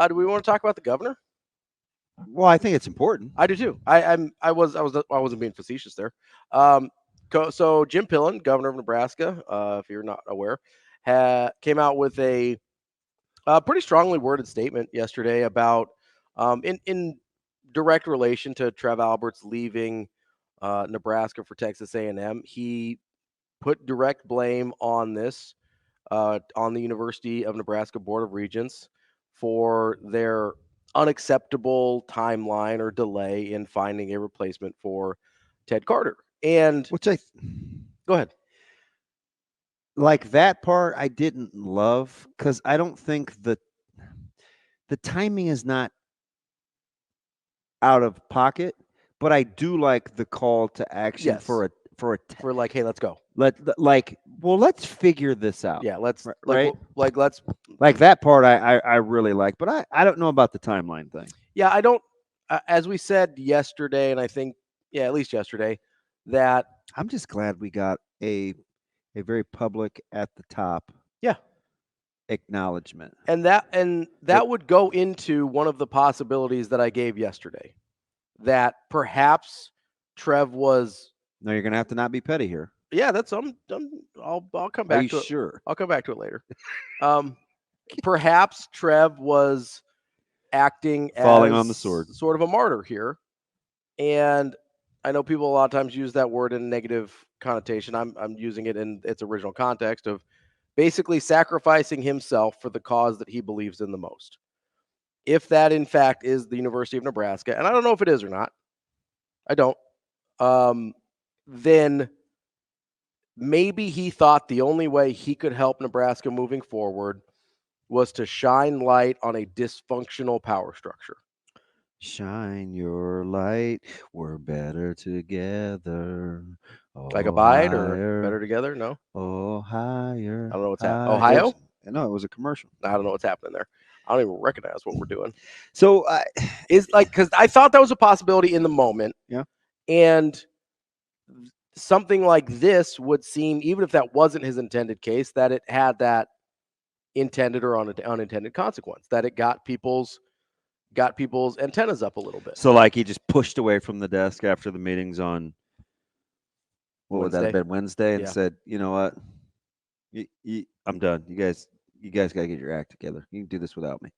Do we want to talk about the governor? Well, I think it's important. I do too. I wasn't being facetious there. Um, so Jim Pillen, governor of Nebraska, if you're not aware, came out with a pretty strongly worded statement yesterday about in direct relation to Trev Alberts leaving Nebraska for Texas A&M. He put direct blame on this on the University of Nebraska Board of Regents for their unacceptable timeline or delay in finding a replacement for Ted Carter. And Which I go ahead. like that part I didn't love because I don't think the timing is not out of pocket, but I do like the call to action Yes. for a For like, hey, let's go. let's figure this out. Yeah, let's Right? let's Like that part I really like, but I don't know about the timeline thing. yeah, I don't as we said yesterday, and I think yeah, at least yesterday, that I'm just glad we got a very public at the top yeah, acknowledgement. and that would go into one of the possibilities that I gave yesterday, that perhaps Trev was No, you're gonna have to not be petty here. yeah, that's I'll come Are back you to it. sure? I'll come back to it later. Um, perhaps Trev was acting Falling on the as sword. sort of a martyr here, and I know people a lot of times use that word in a negative connotation. I'm using it in its original context of basically sacrificing himself for the cause that he believes in the most. If that in fact is the University of Nebraska, and I don't know if it is or not, I don't. Then maybe he thought the only way he could help Nebraska moving forward was to shine light on a dysfunctional power structure. Shine your light. We're better together. Like Oh, Abide or higher. Better Together? No, Oh, higher. I don't know what's happening. Higher. Ohio? No, it was a commercial. I don't know what's happening there. I don't even recognize what we're doing. So, Is like because I thought that was a possibility in the moment, yeah. and something like this would seem, even if that wasn't his intended case, that it had that intended or unintended consequence, that it got people's antennas up a little bit. So, like, he just pushed away from the desk after the meetings on what would that have Wednesday, been Wednesday, and yeah, said, "You know what? I'm done. You guys got to get your act together. You can do this without me."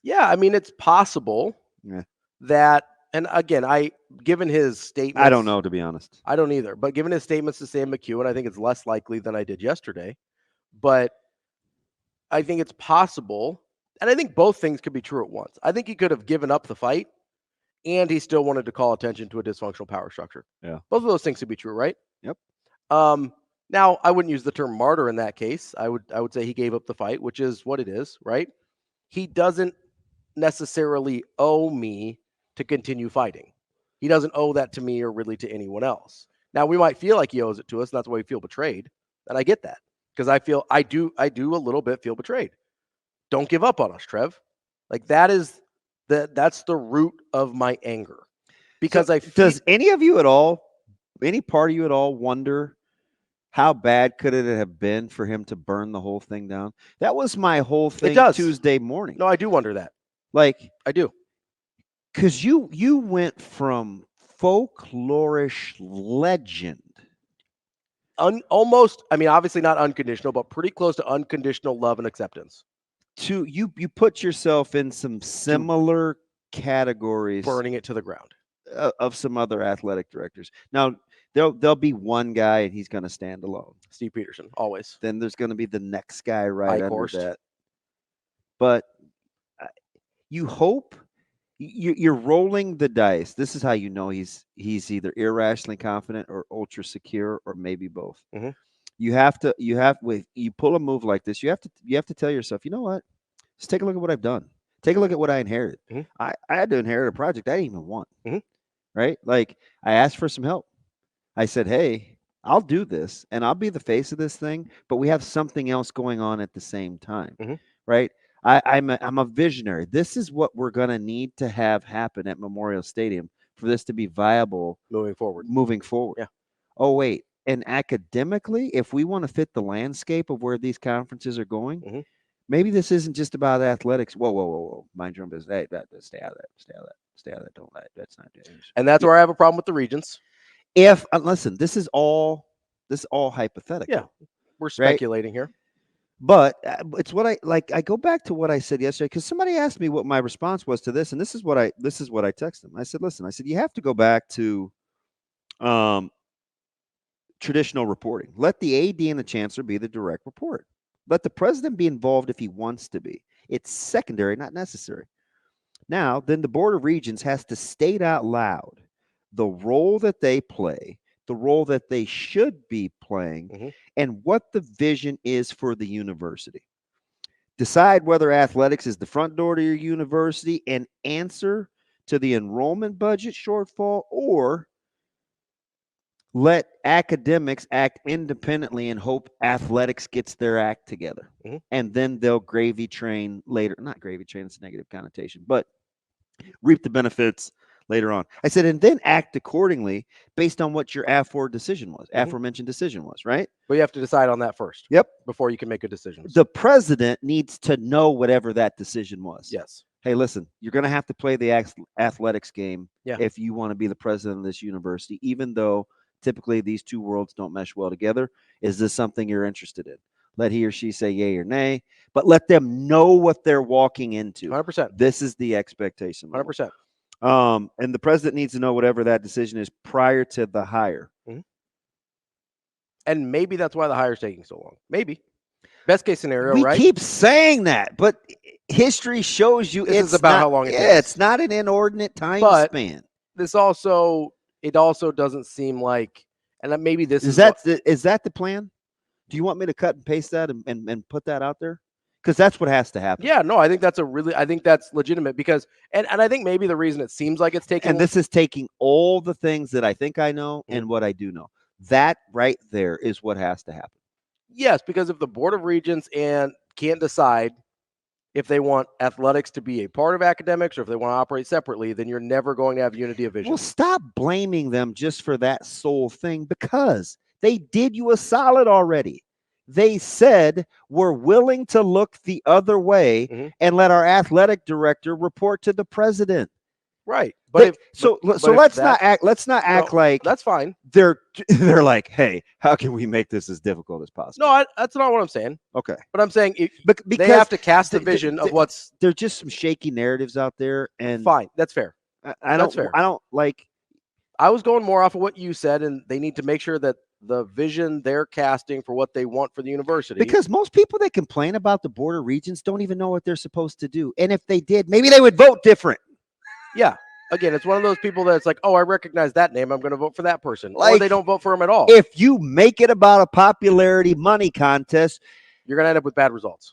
yeah. I mean, it's possible Yeah. that, and again, given his I don't statements, know, to be honest. I don't either. But given his statements to Sam McEwen, I think it's less likely than I did yesterday. But I think it's possible, and I think both things could be true at once. I think he could have given up the fight, and he still wanted to call attention to a dysfunctional power structure. Yeah. Both of those things could be true, right? Yep. Um, now, I wouldn't use the term martyr in that case. I would say he gave up the fight, which is what it is, right? He doesn't necessarily owe me to continue fighting. He doesn't owe that to me or really to anyone else. Now, we might feel like he owes it to us, and that's why we feel betrayed. And I get that because I do a little bit feel betrayed. Don't give up on us, Trev. Like that's the root of my anger So, because I feel does any of you at all, any part of you at all, wonder how bad could it have been for him to burn the whole thing down? That was my whole it thing does. Tuesday morning. No, I do wonder that. Like, I do. because you went from folklorish legend Almost, I mean, obviously not unconditional, but pretty close to unconditional love and acceptance. to you put yourself in some similar categories Burning it to the ground. of some other athletic directors. Now there'll be one guy and he's going to stand alone. Steve Peterson, always. Then there's going to be the next guy right Ike under Horst. that. But uh, you hope you're rolling the dice. This is how you know he's either irrationally confident or ultra secure or maybe both. Mm-hmm. With you pull a move like this, you have to tell yourself, you know what? Just take a look at what I've done. Take a look at what I inherited. Mm-hmm. I had to inherit a project I didn't even want. Mm-hmm. Right? Like I asked for some help. I said, hey, I'll do this and I'll be the face of this thing, but we have something else going on at the same time. Mm-hmm. Right? I'm a visionary. This is what we're going to need to have happen at Memorial Stadium for this to be viable Moving forward. Yeah. Yeah. Oh, wait. And academically, if we want to fit the landscape of where these conferences are going, Mm-hmm. Maybe this isn't just about athletics. Whoa, whoa, whoa, whoa. Mind your own business. Hey, stay out of that. Stay out of that. Stay out of that. Don't let. That's not dangerous. And that's where I have a problem with the regions. If listen, this is all hypothetical. Yeah, we're right? speculating here. But it's what I like. I go back to what I said yesterday because somebody asked me what my response was to this, and this is what I texted them. I said, listen, I said you have to go back to traditional reporting. Let the AD and the chancellor be the direct report. Let the president be involved if he wants to be. It's secondary, not necessary. Now, then the Board of Regents has to state out loud the role that they play, the role that they should be playing, and what the vision is for the university. Decide whether athletics is the front door to your university and answer to the enrollment budget shortfall, or let academics act independently and hope athletics gets their act together. And then they'll gravy train later. Not gravy train, it's a negative connotation, but reap the benefits later on. I said, and then act accordingly based on what your aforementioned decision was, right? But you have to decide on that first. Yep. Before you can make a decision. The president needs to know whatever that decision was. Yes. Hey, listen, you're going to have to play the athletics game Yeah. if you want to be the president of this university, even though typically these two worlds don't mesh well together. Is this something you're interested in? Let he or she say yay or nay, but let them know what they're walking into. 100%. This is the expectation. 100%. And the president needs to know whatever that decision is prior to the hire. And maybe that's why the hire is taking so long. Maybe. Best case scenario, we right? keep saying that, but history shows you this is about how long it takes. It's not an inordinate time span. It also doesn't seem like, and maybe this is that the plan? Do you want me to cut and paste that and put that out there? Because that's what has to happen. Yeah, no, I think that's legitimate because, and I think maybe the reason it seems like it's taking. And this is taking all the things that I think I know and what I do know. That right there is what has to happen. Yes, because if the Board of Regents can't decide if they want athletics to be a part of academics or if they want to operate separately, then you're never going to have unity of vision. Well, stop blaming them just for that sole thing because they did you a solid already. They said we're willing to look the other way and let our athletic director report to the president. Right. But let's not act like that's fine. They're like, hey, how can we make this as difficult as possible? No, that's not what I'm saying. Okay. But I'm saying because they have to cast the vision of what's. There's just some shaky narratives out there, and fine, that's fair. I don't like. I was going more off of what you said, and they need to make sure that the vision they're casting for what they want for the university. Because most people that complain about the Board of Regents don't even know what they're supposed to do, and if they did, maybe they would vote different. Yeah. Again, it's one of those people that's like, oh, I recognize that name. I'm going to vote for that person. Or they don't vote for him at all. If you make it about a popularity money contest, you're going to end up with bad results.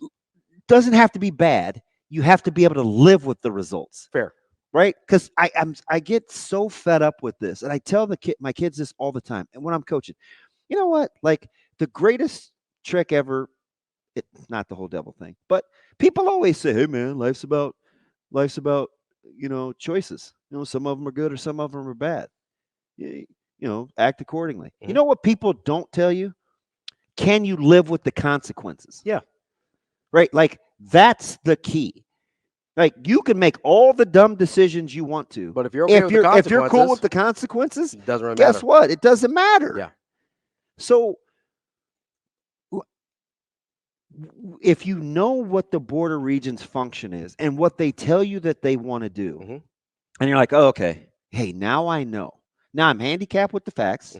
Doesn't have to be bad. You have to be able to live with the results. Fair. Right? Because I get so fed up with this. And I tell my kids this all the time. And when I'm coaching, you know what? Like the greatest trick ever, not the whole devil thing, but people always say, hey, man, life's about choices. Some of them are good or some of them are bad. Act accordingly. You know what people don't tell you? Can you live with the consequences? Yeah. Right? Like that's the key. Like you can make all the dumb decisions you want to, but if you're okay with the consequences, if you're cool with the consequences, it doesn't really matter. Guess what? It doesn't matter. Yeah. So if you know what the Board of Regents function is and what they tell you that they want to do, and you're like, oh, okay, hey, now I know. Now I'm handicapped with the facts.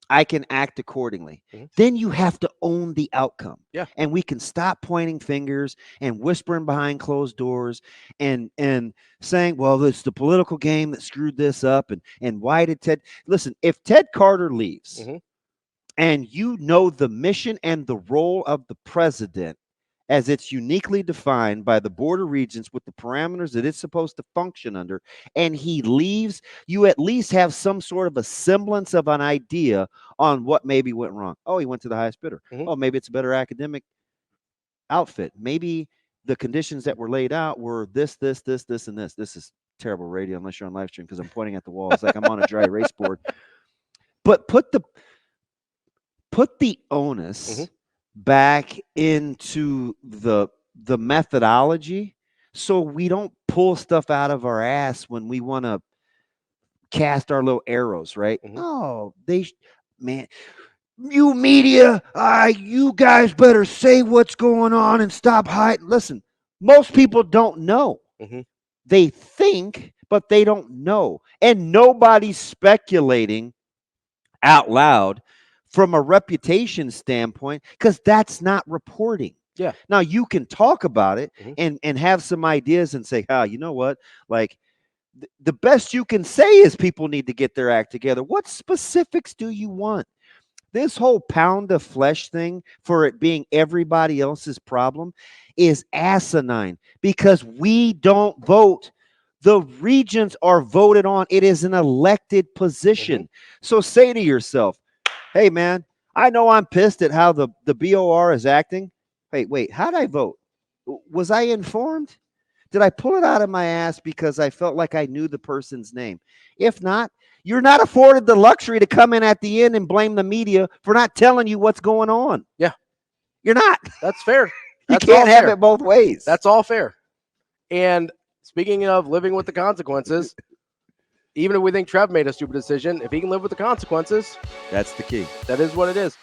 I can act accordingly. Then you have to own the outcome. Yeah. And we can stop pointing fingers and whispering behind closed doors and saying, well, it's the political game that screwed this up. And why did Ted listen? If Ted Carter leaves and you know the mission and the role of the president as it's uniquely defined by the Board of Regents with the parameters that it's supposed to function under, and he leaves, you at least have some sort of a semblance of an idea on what maybe went wrong. Oh, he went to the highest bidder. Oh, maybe it's a better academic outfit. Maybe the conditions that were laid out were this, and this. This is terrible radio unless you're on live stream because I'm pointing at the wall. It's like I'm on a dry erase board. But put the onus back into the the methodology so we don't pull stuff out of our ass when we want to cast our little arrows, right? Mhm. Oh, man, you media, you guys better say what's going on and stop hiding. Listen, most people don't know. Mhm. They think, but they don't know. And nobody's speculating out loud from a reputation standpoint because that's not reporting. Yeah. Now you can talk about it Mhm. and have some ideas and say, you know what? Like the best you can say is people need to get their act together. What specifics do you want? This whole pound of flesh thing for it being everybody else's problem is asinine because we don't vote. The regents are voted on. It is an elected position. So say to yourself, hey, man, I know I'm pissed at how the BOR is acting. Hey, wait, how'd I vote? Was I informed? Did I pull it out of my ass because I felt like I knew the person's name? If not, you're not afforded the luxury to come in at the end and blame the media for not telling you what's going on. Yeah. You're not. That's fair. You That's can't all have fair. it both ways. That's all fair. And speaking of living with the consequences, even if we think Trev made a stupid decision, if he can live with the consequences, That's the key. that is what it is.